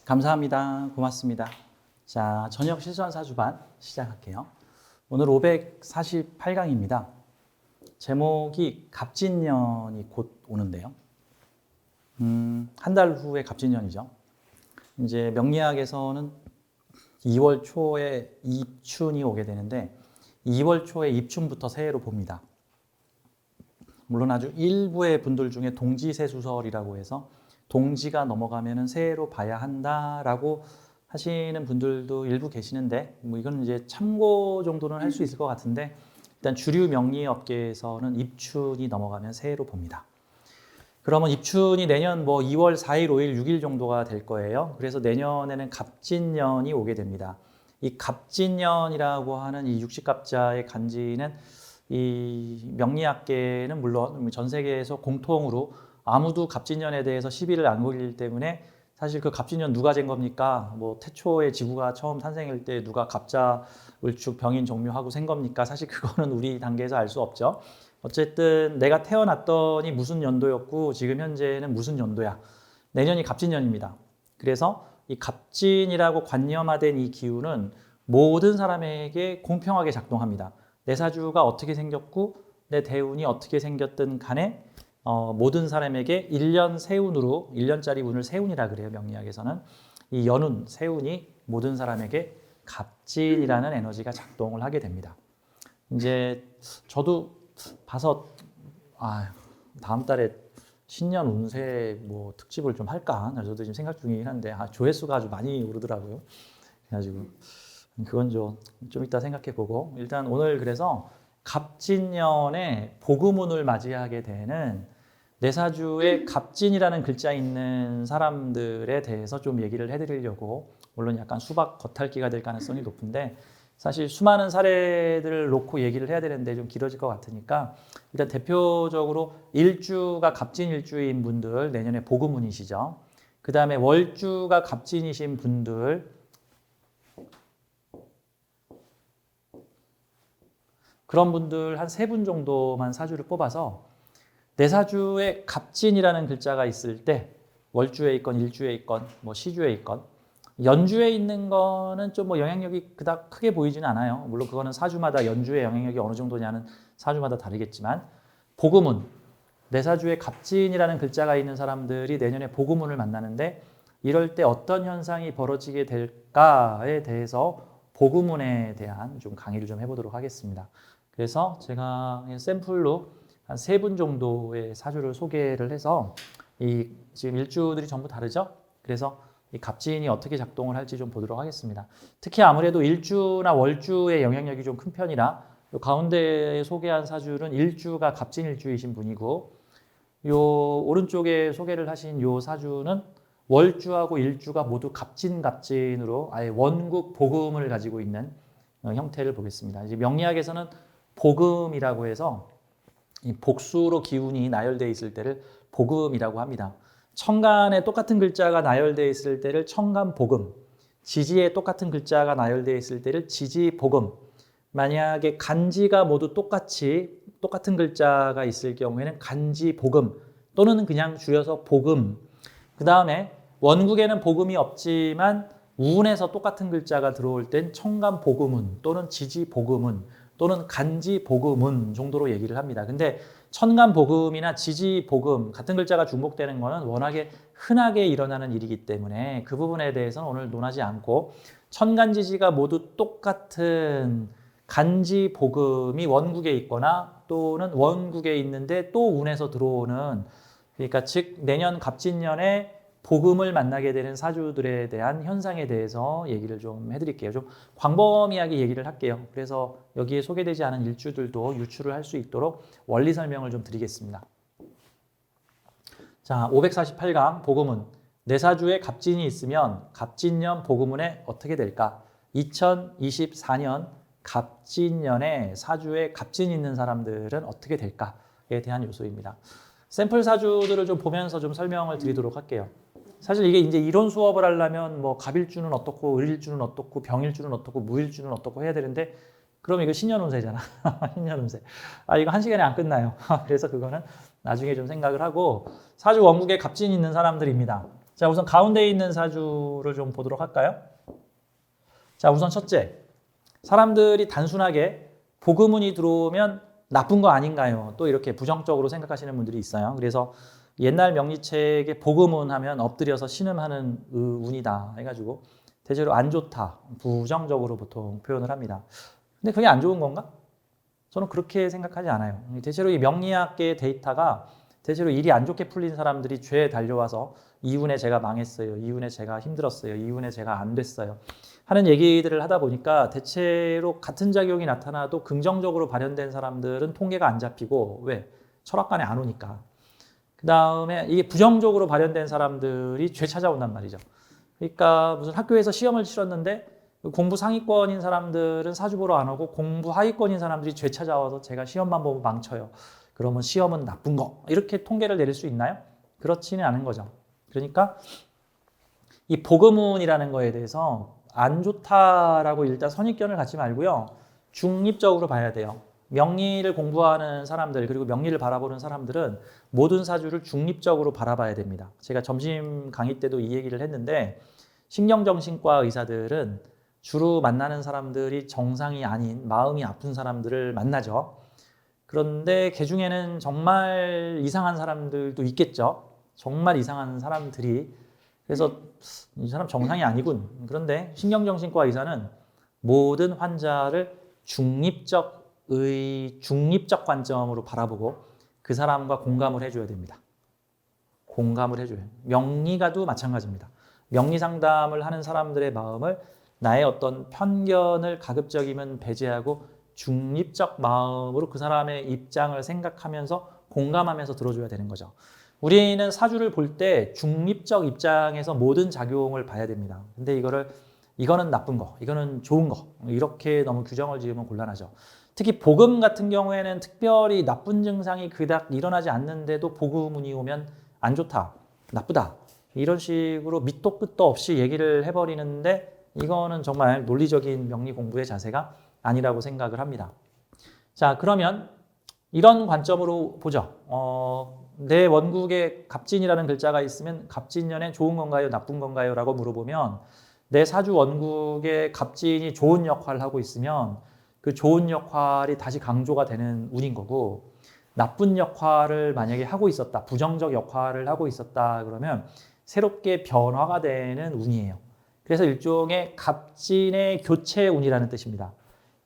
감사합니다. 고맙습니다. 자, 저녁 실전 사주반 시작할게요. 오늘 548강입니다. 제목이 갑진년이 곧 오는데요. 한 달 후에 갑진년이죠. 이제 명리학에서는 2월 초에 입춘이 오게 되는데 2월 초에 입춘부터 새해로 봅니다. 물론 아주 일부의 분들 중에 동지세수설이라고 해서 동지가 넘어가면은 새해로 봐야 한다라고 하시는 분들도 일부 계시는데 뭐 이건 이제 참고 정도는 할 수 있을 것 같은데 일단 주류 명리 업계에서는 입춘이 넘어가면 새해로 봅니다. 그러면 입춘이 내년 뭐 2월 4일, 5일, 6일 정도가 될 거예요. 그래서 내년에는 갑진년이 오게 됩니다. 이 갑진년이라고 하는 이 육식갑자의 간지는 이 명리학계는 물론 전 세계에서 공통으로 아무도 갑진년에 대해서 시비를 안 걸기 때문에 사실 그 갑진년 누가 잰 겁니까? 뭐 태초에 지구가 처음 탄생할 때 누가 갑자, 을축, 병인, 종묘하고 센 겁니까? 사실 그거는 우리 단계에서 알 수 없죠. 어쨌든 내가 태어났더니 무슨 연도였고 지금 현재는 무슨 연도야. 내년이 갑진년입니다. 그래서 이 갑진이라고 관념화된 이 기운은 모든 사람에게 공평하게 작동합니다. 내 사주가 어떻게 생겼고 내 대운이 어떻게 생겼든 간에 모든 사람에게 1년 세운으로 1년짜리 운을 세운이라 그래요. 명리학에서는 이 연운, 세운이 모든 사람에게 갑진이라는 에너지가 작동을 하게 됩니다. 이제 저도 봐서 다음 달에 신년 운세 뭐 특집을 좀 할까? 저도 지금 생각 중이긴 한데 조회수가 아주 많이 오르더라고요. 그래가지고 그건 좀 이따 생각해 보고 일단 오늘 그래서 갑진년에 복음운을 맞이하게 되는 내 사주에 갑진이라는 글자 있는 사람들에 대해서 좀 얘기를 해드리려고 물론 약간 수박 겉핥기가 될 가능성이 높은데 사실 수많은 사례들을 놓고 얘기를 해야 되는데 좀 길어질 것 같으니까 일단 대표적으로 일주가 갑진 일주인 분들 내년에 복음운이시죠. 그 다음에 월주가 갑진이신 분들 그런 분들 한 3분 정도만 사주를 뽑아서 내 사주에 갑진이라는 글자가 있을 때 월주에 있건 일주에 있건 뭐 시주에 있건 연주에 있는 거는 좀 뭐 영향력이 그닥 크게 보이지는 않아요. 물론 그거는 사주마다 연주의 영향력이 어느 정도냐는 사주마다 다르겠지만 복음운, 내 사주에 갑진이라는 글자가 있는 사람들이 내년에 복음운을 만나는데 이럴 때 어떤 현상이 벌어지게 될까에 대해서 복음운에 대한 좀 강의를 좀 해보도록 하겠습니다. 그래서 제가 샘플로 한 3분 정도의 사주를 소개를 해서 이 지금 일주들이 전부 다르죠? 그래서 이 갑진이 어떻게 작동을 할지 좀 보도록 하겠습니다. 특히 아무래도 일주나 월주의 영향력이 좀 큰 편이라 요 가운데 소개한 사주는 일주가 갑진 일주이신 분이고 요 오른쪽에 소개를 하신 요 사주는 월주하고 일주가 모두 갑진으로 아예 원국 복음을 가지고 있는 형태를 보겠습니다. 이제 명리학에서는 복음이라고 해서 이 복수로 기운이 나열되어 있을 때를 복음이라고 합니다. 천간에 똑같은 글자가 나열되어 있을 때를 천간복음, 지지에 똑같은 글자가 나열되어 있을 때를 지지복음, 만약에 간지가 모두 똑같은 글자가 있을 경우에는 간지복음 또는 그냥 줄여서 복음. 그 다음에 원국에는 복음이 없지만 우운에서 똑같은 글자가 들어올 땐 천간복음운 또는 지지복음운 또는 간지복음운 정도로 얘기를 합니다. 근데 천간복음이나 지지복음 같은 글자가 중복되는 것은 워낙에 흔하게 일어나는 일이기 때문에 그 부분에 대해서는 오늘 논하지 않고 천간지지가 모두 똑같은 간지복음이 원국에 있거나 또는 원국에 있는데 또 운에서 들어오는 그러니까 즉 내년 갑진년에 복음을 만나게 되는 사주들에 대한 현상에 대해서 얘기를 좀 해드릴게요. 좀 광범위하게 얘기를 할게요. 그래서 여기에 소개되지 않은 일주들도 유추를 할 수 있도록 원리 설명을 좀 드리겠습니다. 자, 548강 복음운. 내 사주에 갑진이 있으면 갑진년 복음운에 어떻게 될까? 2024년 갑진년에 사주에 갑진이 있는 사람들은 어떻게 될까에 대한 요소입니다. 샘플 사주들을 좀 보면서 좀 설명을 드리도록 할게요. 사실 이게 이제 이론 수업을 하려면 뭐 갑일주는 어떻고 을일주는 어떻고 병일주는 어떻고 무일주는 어떻고 해야 되는데 그럼 이거 신년운세잖아. 신년운세. 이거 한 시간에 안 끝나요. 그래서 그거는 나중에 좀 생각을 하고 사주 원국에 갑진이 있는 사람들입니다. 자, 우선 가운데 있는 사주를 좀 보도록 할까요? 자, 우선 첫째. 사람들이 단순하게 복음운이 들어오면 나쁜 거 아닌가요? 또 이렇게 부정적으로 생각하시는 분들이 있어요. 그래서 옛날 명리책에 복음운 하면 엎드려서 신음하는 운이다 해가지고 대체로 안 좋다, 부정적으로 보통 표현을 합니다. 근데 그게 안 좋은 건가? 저는 그렇게 생각하지 않아요. 대체로 이 명리학계의 데이터가 대체로 일이 안 좋게 풀린 사람들이 죄에 달려와서 이운에 제가 망했어요, 이운에 제가 힘들었어요, 이운에 제가 안 됐어요 하는 얘기들을 하다 보니까 대체로 같은 작용이 나타나도 긍정적으로 발현된 사람들은 통계가 안 잡히고 왜? 철학관에 안 오니까. 그 다음에 이게 부정적으로 발현된 사람들이 죄 찾아온단 말이죠. 그러니까 무슨 학교에서 시험을 치렀는데 공부 상위권인 사람들은 사주 보러 안 오고 공부 하위권인 사람들이 죄 찾아와서 제가 시험만 보면 망쳐요. 그러면 시험은 나쁜 거. 이렇게 통계를 내릴 수 있나요? 그렇지는 않은 거죠. 그러니까 이 복음운이라는 거에 대해서 안 좋다라고 일단 선입견을 갖지 말고요. 중립적으로 봐야 돼요. 명리를 공부하는 사람들 그리고 명리를 바라보는 사람들은 모든 사주를 중립적으로 바라봐야 됩니다. 제가 점심 강의 때도 이 얘기를 했는데 신경정신과 의사들은 주로 만나는 사람들이 정상이 아닌 마음이 아픈 사람들을 만나죠. 그런데 그 중에는 정말 이상한 사람들도 있겠죠. 정말 이상한 사람들이. 그래서 이 사람 정상이 아니군. 그런데 신경정신과 의사는 모든 환자를 중립적 관점으로 바라보고 그 사람과 공감을 해줘야 됩니다. 공감을 해줘요. 명리가도 마찬가지입니다. 명리 상담을 하는 사람들의 마음을 나의 어떤 편견을 가급적이면 배제하고 중립적 마음으로 그 사람의 입장을 생각하면서 공감하면서 들어줘야 되는 거죠. 우리는 사주를 볼 때 중립적 입장에서 모든 작용을 봐야 됩니다. 근데 이거는 나쁜 거, 이거는 좋은 거 이렇게 너무 규정을 지으면 곤란하죠. 특히 복음 같은 경우에는 특별히 나쁜 증상이 그닥 일어나지 않는데도 복음운이 오면 안 좋다, 나쁘다 이런 식으로 밑도 끝도 없이 얘기를 해버리는데 이거는 정말 논리적인 명리 공부의 자세가 아니라고 생각을 합니다. 자, 그러면 이런 관점으로 보죠. 내 원국에 갑진이라는 글자가 있으면 갑진년에 좋은 건가요, 나쁜 건가요? 라고 물어보면 내 사주 원국에 갑진이 좋은 역할을 하고 있으면 그 좋은 역할이 다시 강조가 되는 운인 거고 나쁜 역할을 만약에 하고 있었다, 부정적 역할을 하고 있었다 그러면 새롭게 변화가 되는 운이에요. 그래서 일종의 갑진의 교체 운이라는 뜻입니다.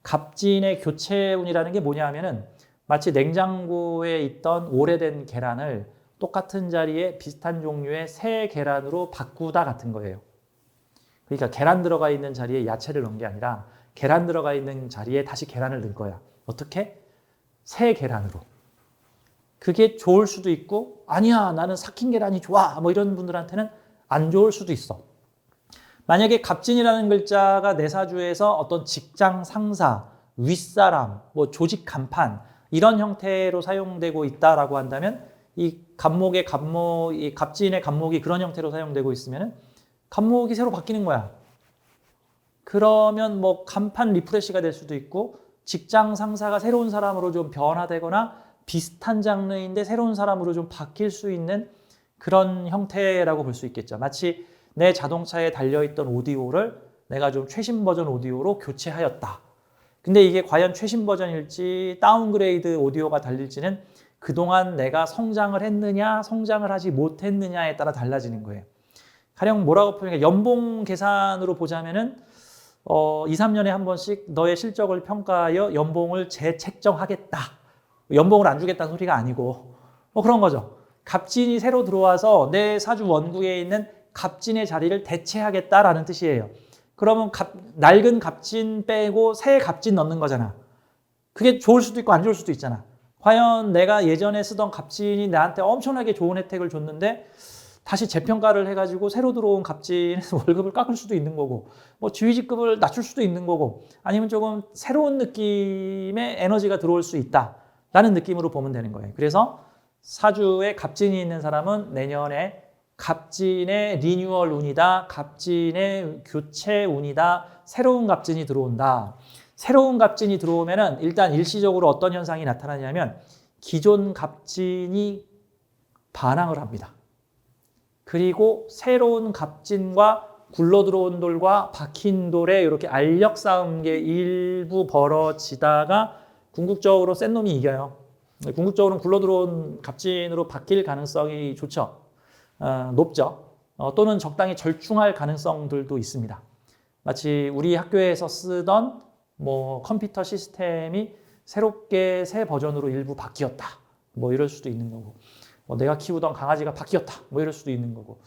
갑진의 교체 운이라는 게 뭐냐면은 마치 냉장고에 있던 오래된 계란을 똑같은 자리에 비슷한 종류의 새 계란으로 바꾸다 같은 거예요. 그러니까 계란 들어가 있는 자리에 야채를 넣은 게 아니라 계란 들어가 있는 자리에 다시 계란을 넣을 거야. 어떻게? 새 계란으로. 그게 좋을 수도 있고 아니야 나는 삭힌 계란이 좋아 뭐 이런 분들한테는 안 좋을 수도 있어. 만약에 갑진이라는 글자가 내 사주에서 어떤 직장 상사, 윗사람, 뭐 조직 간판 이런 형태로 사용되고 있다라고 한다면 이 갑목의 갑목, 이 갑진의 갑목이 그런 형태로 사용되고 있으면 갑목이 새로 바뀌는 거야. 그러면 뭐 간판 리프레시가 될 수도 있고 직장 상사가 새로운 사람으로 좀 변화되거나 비슷한 장르인데 새로운 사람으로 좀 바뀔 수 있는 그런 형태라고 볼 수 있겠죠. 마치 내 자동차에 달려있던 오디오를 내가 좀 최신 버전 오디오로 교체하였다. 근데 이게 과연 최신 버전일지 다운그레이드 오디오가 달릴지는 그동안 내가 성장을 했느냐 성장을 하지 못했느냐에 따라 달라지는 거예요. 가령 뭐라고 표현해? 연봉 계산으로 보자면은 2, 3년에 한 번씩 너의 실적을 평가하여 연봉을 재책정하겠다. 연봉을 안 주겠다는 소리가 아니고 그런 거죠. 갑진이 새로 들어와서 내 사주 원국에 있는 갑진의 자리를 대체하겠다라는 뜻이에요. 그러면 낡은 갑진 빼고 새 갑진 넣는 거잖아. 그게 좋을 수도 있고 안 좋을 수도 있잖아. 과연 내가 예전에 쓰던 갑진이 나한테 엄청나게 좋은 혜택을 줬는데 다시 재평가를 해가지고 새로 들어온 갑진에서 월급을 깎을 수도 있는 거고 뭐 지위직급을 낮출 수도 있는 거고 아니면 조금 새로운 느낌의 에너지가 들어올 수 있다라는 느낌으로 보면 되는 거예요. 그래서 사주에 갑진이 있는 사람은 내년에 갑진의 리뉴얼 운이다, 갑진의 교체 운이다, 새로운 갑진이 들어온다. 새로운 갑진이 들어오면은 일단 일시적으로 어떤 현상이 나타나냐면 기존 갑진이 반항을 합니다. 그리고 새로운 갑진과 굴러들어온 돌과 박힌 돌에 이렇게 알력 싸움 게 일부 벌어지다가 궁극적으로 센 놈이 이겨요. 궁극적으로는 굴러들어온 갑진으로 바뀔 가능성이 좋죠. 높죠. 또는 적당히 절충할 가능성들도 있습니다. 마치 우리 학교에서 쓰던 뭐 컴퓨터 시스템이 새롭게 새 버전으로 일부 바뀌었다. 뭐 이럴 수도 있는 거고. 내가 키우던 강아지가 바뀌었다. 뭐 이럴 수도 있는 거고.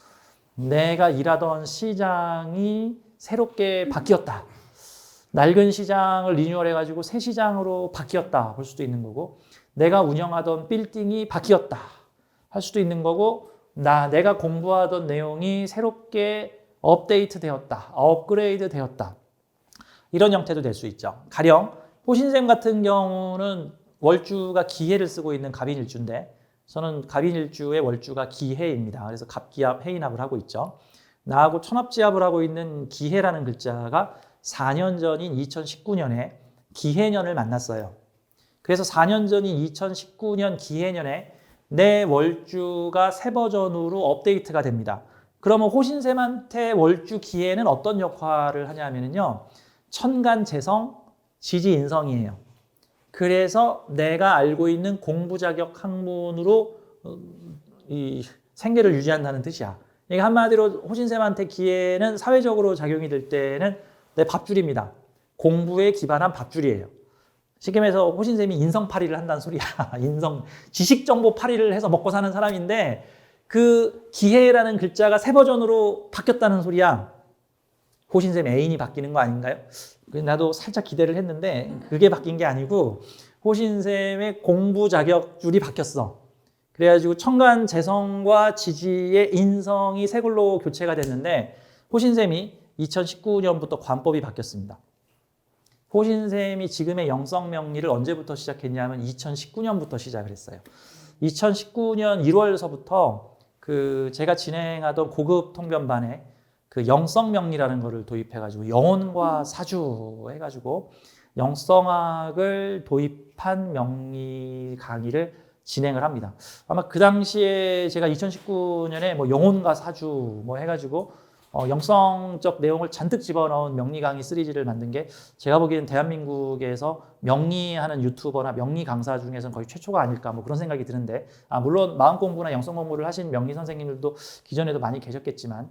내가 일하던 시장이 새롭게 바뀌었다. 낡은 시장을 리뉴얼해가지고 새 시장으로 바뀌었다. 볼 수도 있는 거고. 내가 운영하던 빌딩이 바뀌었다. 할 수도 있는 거고. 내가 공부하던 내용이 새롭게 업데이트 되었다. 업그레이드 되었다. 이런 형태도 될 수 있죠. 가령 호신쌤 같은 경우는 월주가 기해를 쓰고 있는 갑인일주인데 저는 갑인일주의 월주가 기해입니다. 그래서 갑기합 해인합을 하고 있죠. 나하고 천합지합을 하고 있는 기해라는 글자가 4년 전인 2019년에 기해년을 만났어요. 그래서 4년 전인 2019년 기해년에 내 월주가 새 버전으로 업데이트가 됩니다. 그러면 호신쌤한테 월주 기해는 어떤 역할을 하냐면요. 천간재성, 지지인성이에요. 그래서 내가 알고 있는 공부자격 학문으로 이 생계를 유지한다는 뜻이야. 이게 한마디로 호신쌤한테 기회는 사회적으로 작용이 될 때는 내 밥줄입니다. 공부에 기반한 밥줄이에요. 쉽게 말해서 호신쌤이 인성팔이를 한다는 소리야. 지식정보팔이를 해서 먹고 사는 사람인데 그 기회라는 글자가 새 버전으로 바뀌었다는 소리야. 호신쌤 애인이 바뀌는 거 아닌가요? 나도 살짝 기대를 했는데 그게 바뀐 게 아니고 호신쌤의 공부 자격줄이 바뀌었어. 그래가지고 천간재성과 지지의 인성이 새 걸로 교체가 됐는데 호신쌤이 2019년부터 관법이 바뀌었습니다. 호신쌤이 지금의 영성명리를 언제부터 시작했냐면 2019년부터 시작을 했어요. 2019년 1월서부터 제가 진행하던 고급 통변반에 그 영성명리라는 거를 도입해가지고 영혼과 사주 해가지고 영성학을 도입한 명리 강의를 진행을 합니다. 아마 그 당시에 제가 2019년에 뭐 영혼과 사주 뭐 해가지고 영성적 내용을 잔뜩 집어넣은 명리 강의 시리즈를 만든 게 제가 보기에는 대한민국에서 명리하는 유튜버나 명리 강사 중에서는 거의 최초가 아닐까 뭐 그런 생각이 드는데 물론 마음 공부나 영성 공부를 하신 명리 선생님들도 기존에도 많이 계셨겠지만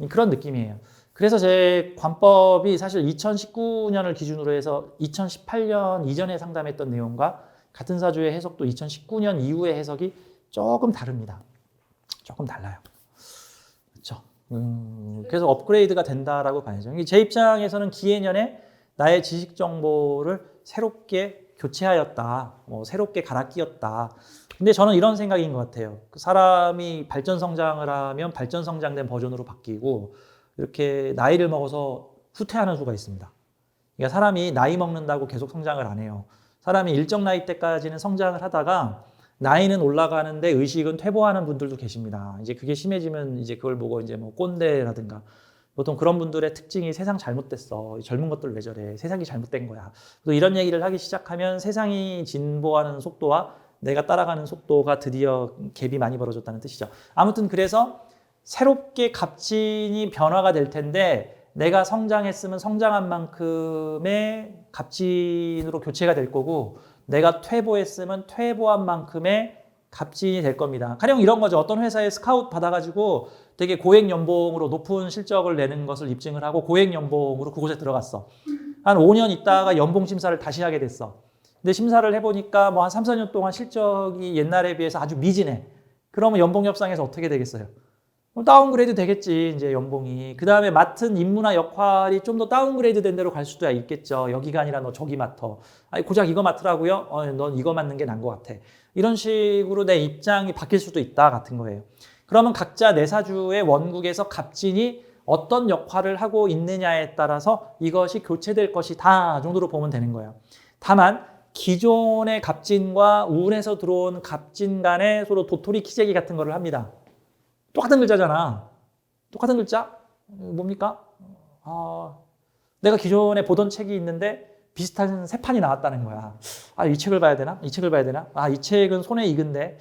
그런 느낌이에요. 그래서 제 관법이 사실 2019년을 기준으로 해서 2018년 이전에 상담했던 내용과 같은 사주의 해석도 2019년 이후의 해석이 조금 다릅니다. 조금 달라요. 그렇죠. 그래서 업그레이드가 된다라고 봐야죠. 제 입장에서는 기해년에 나의 지식 정보를 새롭게 교체하였다. 새롭게 갈아 끼웠다. 근데 저는 이런 생각인 것 같아요. 사람이 발전 성장을 하면 발전 성장된 버전으로 바뀌고 이렇게 나이를 먹어서 후퇴하는 수가 있습니다. 그러니까 사람이 나이 먹는다고 계속 성장을 안 해요. 사람이 일정 나이 때까지는 성장을 하다가 나이는 올라가는데 의식은 퇴보하는 분들도 계십니다. 이제 그게 심해지면 이제 그걸 보고 이제 뭐 꼰대라든가 보통 그런 분들의 특징이 세상 잘못됐어. 젊은 것들 왜 저래. 세상이 잘못된 거야. 또 이런 얘기를 하기 시작하면 세상이 진보하는 속도와 내가 따라가는 속도가 드디어 갭이 많이 벌어졌다는 뜻이죠. 아무튼 그래서 새롭게 갑진이 변화가 될 텐데 내가 성장했으면 성장한 만큼의 갑진으로 교체가 될 거고 내가 퇴보했으면 퇴보한 만큼의 갑진이 될 겁니다. 가령 이런 거죠. 어떤 회사에 스카우트 받아가지고 되게 고액 연봉으로 높은 실적을 내는 것을 입증을 하고 고액 연봉으로 그곳에 들어갔어. 한 5년 있다가 연봉 심사를 다시 하게 됐어. 근데 심사를 해보니까 뭐 한 3, 4년 동안 실적이 옛날에 비해서 아주 미진해. 그러면 연봉 협상에서 어떻게 되겠어요? 다운그레이드 되겠지, 이제 연봉이. 그 다음에 맡은 임무나 역할이 좀 더 다운그레이드 된 대로 갈 수도 있겠죠. 여기가 아니라 너 저기 맡어. 아니, 고작 이거 맡으라고요? 넌 이거 맡는 게 나은 것 같아. 이런 식으로 내 입장이 바뀔 수도 있다 같은 거예요. 그러면 각자 내 사주의 원국에서 갑진이 어떤 역할을 하고 있느냐에 따라서 이것이 교체될 것이다 정도로 보면 되는 거예요. 다만 기존의 갑진과 운에서 들어온 갑진 간에 서로 도토리 키재기 같은 거를 합니다. 똑같은 글자잖아. 똑같은 글자? 뭡니까? 내가 기존에 보던 책이 있는데 비슷한 세 판이 나왔다는 거야. 아, 이 책을 봐야 되나? 이 책을 봐야 되나? 아, 이 책은 손에 익은데.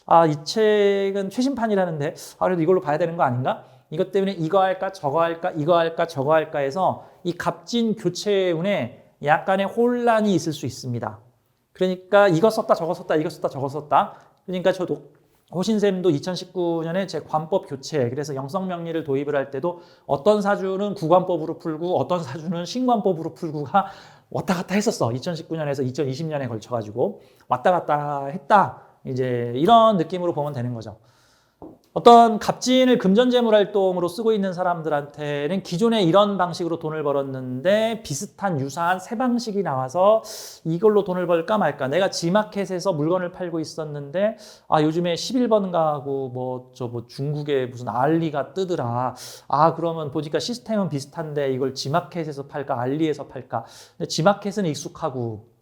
아, 이 책은 최신판이라는데. 아, 그래도 이걸로 봐야 되는 거 아닌가? 이것 때문에 이거 할까, 저거 할까, 이거 할까, 저거 할까 해서 이 값진 교체운에 약간의 혼란이 있을 수 있습니다. 그러니까 이거 썼다, 저거 썼다, 이거 썼다, 저거 썼다. 그러니까 저도 호신쌤도 2019년에 제 관법 교체, 그래서 영성명리를 도입을 할 때도 어떤 사주는 구관법으로 풀고 어떤 사주는 신관법으로 풀고가 왔다 갔다 했었어. 2019년에서 2020년에 걸쳐가지고 왔다 갔다 했다. 이제 이런 느낌으로 보면 되는 거죠. 어떤 갑진을 금전재물 활동으로 쓰고 있는 사람들한테는 기존에 이런 방식으로 돈을 벌었는데 비슷한 유사한 새 방식이 나와서 이걸로 돈을 벌까 말까. 내가 지마켓에서 물건을 팔고 있었는데 아, 요즘에 11번 가고 뭐 중국에 무슨 알리가 뜨더라. 아, 그러면 보니까 시스템은 비슷한데 이걸 지마켓에서 팔까 알리에서 팔까. 근데 지마켓은 익숙하고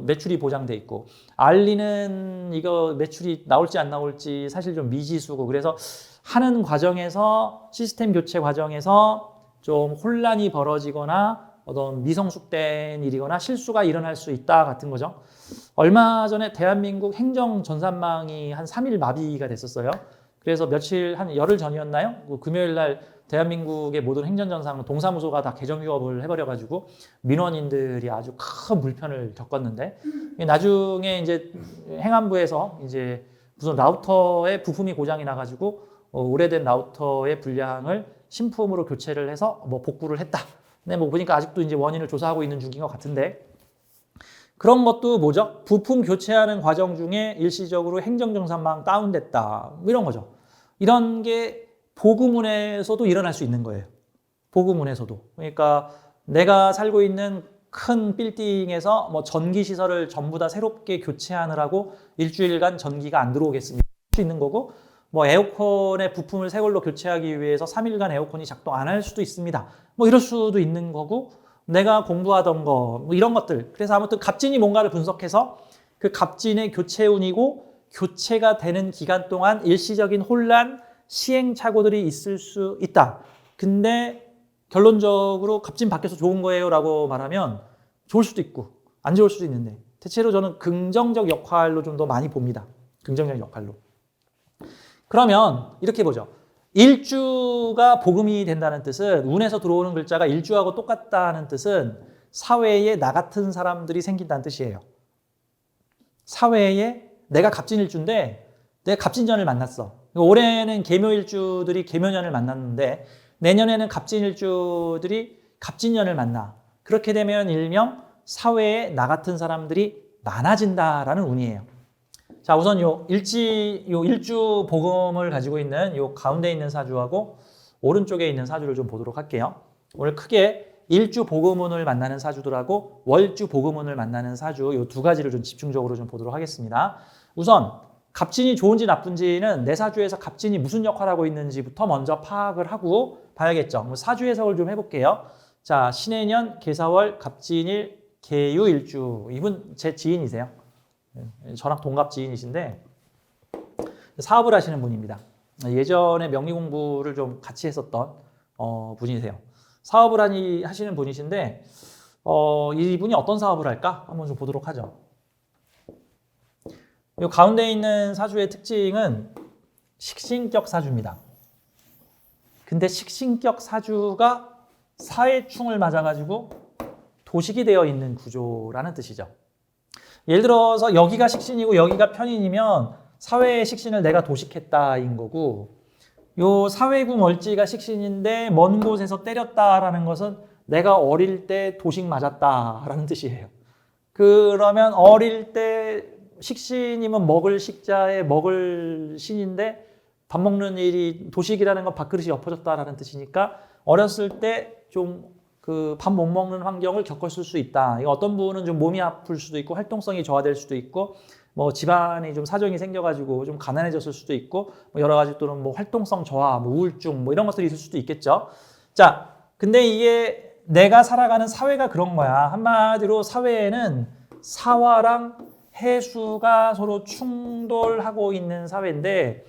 매출이 보장돼 있고 알리는 이거 매출이 나올지 안 나올지 사실 좀 미지수고 그래서 하는 과정에서 시스템 교체 과정에서 좀 혼란이 벌어지거나 어떤 미성숙된 일이거나 실수가 일어날 수 있다 같은 거죠. 얼마 전에 대한민국 행정 전산망이 한 3일 마비가 됐었어요. 그래서 며칠 한 열흘 전이었나요? 금요일 날 대한민국의 모든 행정전상 동사무소가 다 개정 휴업을 해버려가지고 민원인들이 아주 큰 불편을 겪었는데 나중에 이제 행안부에서 이제 무슨 라우터의 부품이 고장이 나가지고 오래된 라우터의 불량을 신품으로 교체를 해서 뭐 복구를 했다. 근데 뭐 보니까 아직도 이제 원인을 조사하고 있는 중인 것 같은데 그런 것도 뭐죠? 부품 교체하는 과정 중에 일시적으로 행정정산망 다운됐다. 뭐 이런 거죠. 이런 게 보급문에서도 일어날 수 있는 거예요. 보급문에서도. 그러니까 내가 살고 있는 큰 빌딩에서 뭐 전기 시설을 전부 다 새롭게 교체하느라고 일주일간 전기가 안 들어오겠습니다. 할 수 있는 거고 뭐 에어컨의 부품을 새 걸로 교체하기 위해서 3일간 에어컨이 작동 안 할 수도 있습니다. 뭐 이럴 수도 있는 거고 내가 공부하던 거 뭐 이런 것들. 그래서 아무튼 갑진이 뭔가를 분석해서 그 갑진의 교체운이고 교체가 되는 기간 동안 일시적인 혼란 시행착오들이 있을 수 있다. 근데 결론적으로 갑진 밖에서 좋은 거예요 라고 말하면 좋을 수도 있고 안 좋을 수도 있는데 대체로 저는 긍정적 역할로 좀 더 많이 봅니다. 긍정적 역할로. 그러면 이렇게 보죠. 일주가 복음이 된다는 뜻은 운에서 들어오는 글자가 일주하고 똑같다는 뜻은 사회에 나 같은 사람들이 생긴다는 뜻이에요. 사회에 내가 갑진일주인데 내가 갑진년을 만났어. 올해는 계묘일주들이 계묘년을 만났는데 내년에는 갑진일주들이 갑진년을 만나. 그렇게 되면 일명 사회에 나 같은 사람들이 많아진다라는 운이에요. 자, 우선 요 일주 복음을 가지고 있는 요 가운데 있는 사주하고 오른쪽에 있는 사주를 좀 보도록 할게요. 오늘 크게 일주 복음운을 만나는 사주들하고 월주 복음운을 만나는 사주 요 두 가지를 좀 집중적으로 좀 보도록 하겠습니다. 우선 갑진이 좋은지 나쁜지는 내 사주에서 갑진이 무슨 역할을 하고 있는지부터 먼저 파악을 하고 봐야겠죠. 사주 해석을 좀 해볼게요. 자, 신해년, 계사월, 갑진일, 계유일주. 이분 제 지인이세요. 저랑 동갑 지인이신데 사업을 하시는 분입니다. 예전에 명리 공부를 좀 같이 했었던 분이세요. 사업을 하시는 분이신데 이분이 어떤 사업을 할까? 한번 좀 보도록 하죠. 이 가운데 있는 사주의 특징은 식신격 사주입니다. 근데 식신격 사주가 사회충을 맞아가지고 도식이 되어 있는 구조라는 뜻이죠. 예를 들어서 여기가 식신이고 여기가 편인이면 사회의 식신을 내가 도식했다인 거고 요 사회궁 월지가 식신인데 먼 곳에서 때렸다라는 것은 내가 어릴 때 도식 맞았다라는 뜻이에요. 그러면 어릴 때 식신이면 먹을 식자에 먹을 신인데 밥 먹는 일이 도식이라는 건 밥그릇이 엎어졌다라는 뜻이니까 어렸을 때 좀 그 밥 못 먹는 환경을 겪었을 수 있다. 어떤 분은 좀 몸이 아플 수도 있고 활동성이 저하될 수도 있고 뭐 집안이 좀 사정이 생겨가지고 좀 가난해졌을 수도 있고 뭐 여러 가지 또는 뭐 활동성 저하, 뭐 우울증 뭐 이런 것들이 있을 수도 있겠죠. 자, 근데 이게 내가 살아가는 사회가 그런 거야. 한마디로 사회에는 사화랑 해수가 서로 충돌하고 있는 사회인데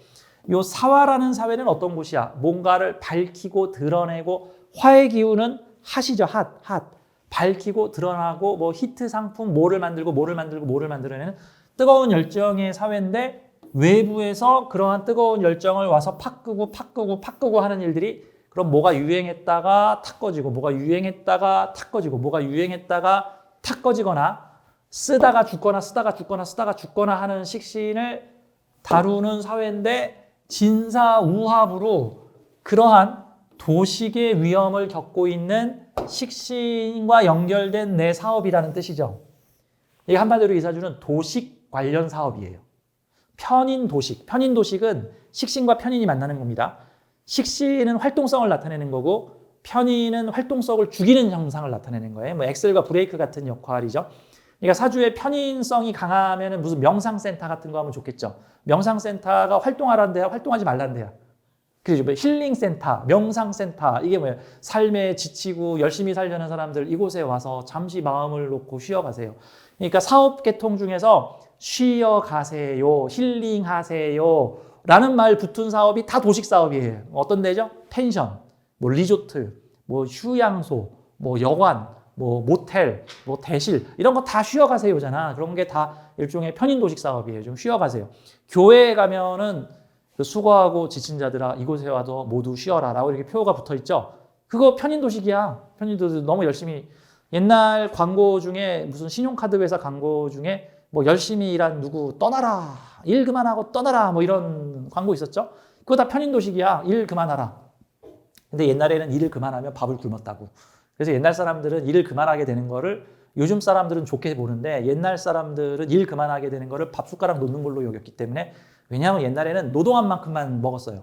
요 사화라는 사회는 어떤 곳이야? 뭔가를 밝히고 드러내고 화의 기운은 핫이죠. 핫. 밝히고 드러나고 뭐 히트 상품 뭐를 만들어내는 뜨거운 열정의 사회인데 외부에서 그러한 뜨거운 열정을 와서 팍 끄고 하는 일들이 그럼 뭐가 유행했다가 탁 꺼지고 뭐가 유행했다가 탁 꺼지고 뭐가 유행했다가 탁 꺼지거나 쓰다가 죽거나 하는 식신을 다루는 사회인데 진사우합으로 그러한 도식의 위험을 겪고 있는 식신과 연결된 내 사업이라는 뜻이죠. 이게 한마디로 이 사주는 도식 관련 사업이에요. 편인도식은 식신과 편인이 만나는 겁니다. 식신은 활동성을 나타내는 거고 편인은 활동성을 죽이는 현상을 나타내는 거예요. 뭐 엑셀과 브레이크 같은 역할이죠. 그러니까 사주의 편인성이 강하면 무슨 명상센터 같은 거 하면 좋겠죠. 명상센터가 활동하라는 데야, 활동하지 말라는 데야. 그죠? 힐링센터, 명상센터, 이게 뭐예요? 삶에 지치고 열심히 살려는 사람들 이곳에 와서 잠시 마음을 놓고 쉬어가세요. 그러니까 사업 계통 중에서 쉬어가세요, 힐링하세요 라는 말 붙은 사업이 다 도식 사업이에요. 어떤 데죠? 펜션, 뭐 리조트, 뭐 휴양소, 뭐 여관, 뭐 모텔, 뭐 대실 이런 거 다 쉬어가세요잖아. 그런 게 다 일종의 편인 도식 사업이에요. 좀 쉬어가세요. 교회에 가면은 수고하고 지친 자들아 이곳에 와도 모두 쉬어라 라고 이렇게 표가 붙어 있죠. 그거 편인 도식이야. 편인 도식 너무 열심히 옛날 광고 중에 무슨 신용카드 회사 광고 중에 뭐 열심히 일한 누구 떠나라 일 그만하고 떠나라 뭐 이런 광고 있었죠. 그거 다 편인 도식이야. 일 그만하라. 근데 옛날에는 일을 그만하면 밥을 굶었다고. 그래서 옛날 사람들은 일을 그만하게 되는 거를 요즘 사람들은 좋게 보는데 옛날 사람들은 일 그만하게 되는 거를 밥숟가락 놓는 걸로 여겼기 때문에 왜냐하면 옛날에는 노동한 만큼만 먹었어요.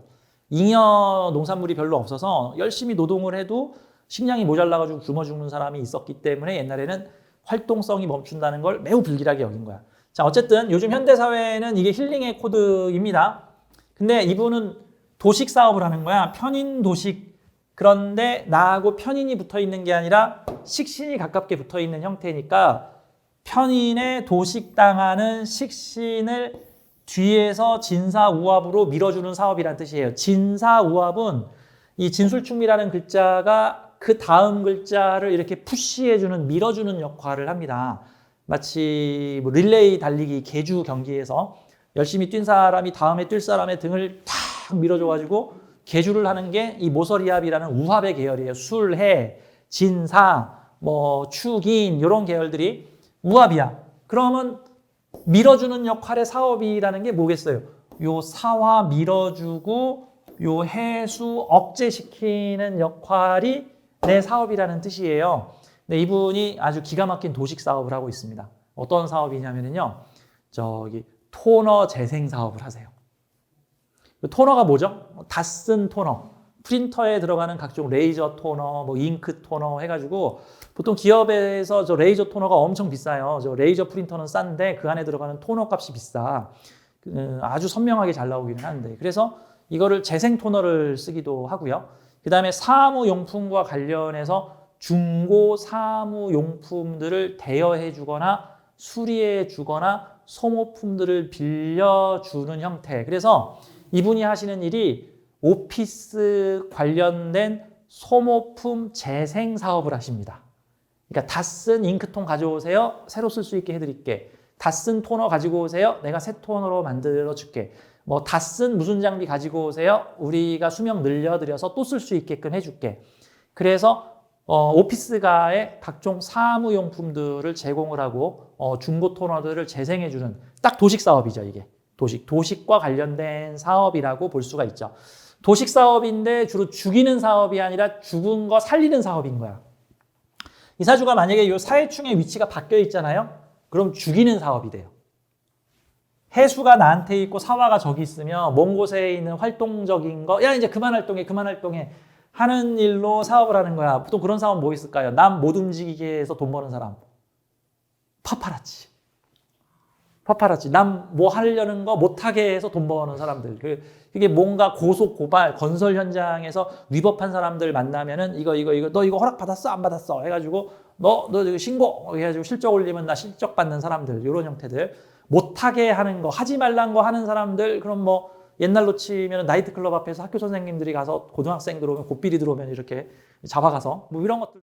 잉여 농산물이 별로 없어서 열심히 노동을 해도 식량이 모자라가지고 굶어 죽는 사람이 있었기 때문에 옛날에는 활동성이 멈춘다는 걸 매우 불길하게 여긴 거야. 자, 어쨌든 요즘 현대사회는 이게 힐링의 코드입니다. 근데 이분은 도식 사업을 하는 거야. 편인 도식. 그런데 나하고 편인이 붙어 있는 게 아니라 식신이 가깝게 붙어 있는 형태니까 편인에 도식당하는 식신을 뒤에서 진사우합으로 밀어주는 사업이란 뜻이에요. 진사우합은 이 진술충미라는 글자가 그 다음 글자를 이렇게 푸시해주는, 밀어주는 역할을 합니다. 마치 뭐 릴레이 달리기 계주 경기에서 열심히 뛴 사람이 다음에 뛸 사람의 등을 탁 밀어줘가지고 계주를 하는 게 이 모서리합이라는 우합의 계열이에요. 술, 해, 진사, 뭐 축인 이런 계열들이 우합이야. 그러면 밀어주는 역할의 사업이라는 게 뭐겠어요? 요 사화 밀어주고 요 해수 억제시키는 역할이 내 사업이라는 뜻이에요. 근데 이분이 아주 기가 막힌 도식 사업을 하고 있습니다. 어떤 사업이냐면요, 저기 토너 재생 사업을 하세요. 토너가 뭐죠? 다 쓴 토너. 프린터에 들어가는 각종 레이저 토너, 뭐 잉크 토너 해가지고 보통 기업에서 저 레이저 토너가 엄청 비싸요. 저 레이저 프린터는 싼데 그 안에 들어가는 토너 값이 비싸. 아주 선명하게 잘 나오기는 하는데 그래서 이거를 재생 토너를 쓰기도 하고요. 그 다음에 사무용품과 관련해서 중고 사무용품들을 대여해 주거나 수리해 주거나 소모품들을 빌려주는 형태. 그래서 이분이 하시는 일이 오피스 관련된 소모품 재생 사업을 하십니다. 그러니까 다 쓴 잉크통 가져오세요. 새로 쓸 수 있게 해드릴게. 다 쓴 토너 가지고 오세요. 내가 새 토너로 만들어 줄게. 뭐 다 쓴 무슨 장비 가지고 오세요. 우리가 수명 늘려드려서 또 쓸 수 있게끔 해줄게. 그래서 오피스가의 각종 사무용품들을 제공을 하고 중고 토너들을 재생해주는 딱 도식 사업이죠. 이게 도식과 관련된 사업이라고 볼 수가 있죠. 도식 사업인데 주로 죽이는 사업이 아니라 죽은 거 살리는 사업인 거야. 이 사주가 만약에 이 사회충의 위치가 바뀌어 있잖아요. 그럼 죽이는 사업이 돼요. 해수가 나한테 있고 사화가 저기 있으면 먼 곳에 있는 활동적인 거, 야 이제 그만 활동해 하는 일로 사업을 하는 거야. 보통 그런 사업 뭐 있을까요? 남 못 움직이게 해서 돈 버는 사람. 파파라치. 남 뭐 하려는 거 못하게 해서 돈 버는 사람들. 그게 뭔가 고소 고발 건설 현장에서 위법한 사람들 만나면은 이거 너 이거 허락 받았어 안 받았어 해가지고 너 이거 신고 해가지고 실적 올리면 나 실적 받는 사람들. 이런 형태들. 못하게 하는 거, 하지 말란 거 하는 사람들. 그럼 뭐 옛날로 치면 나이트클럽 앞에서 학교 선생님들이 가서 고등학생 들어오면 고삐리 들어오면 이렇게 잡아가서 뭐 이런 것들.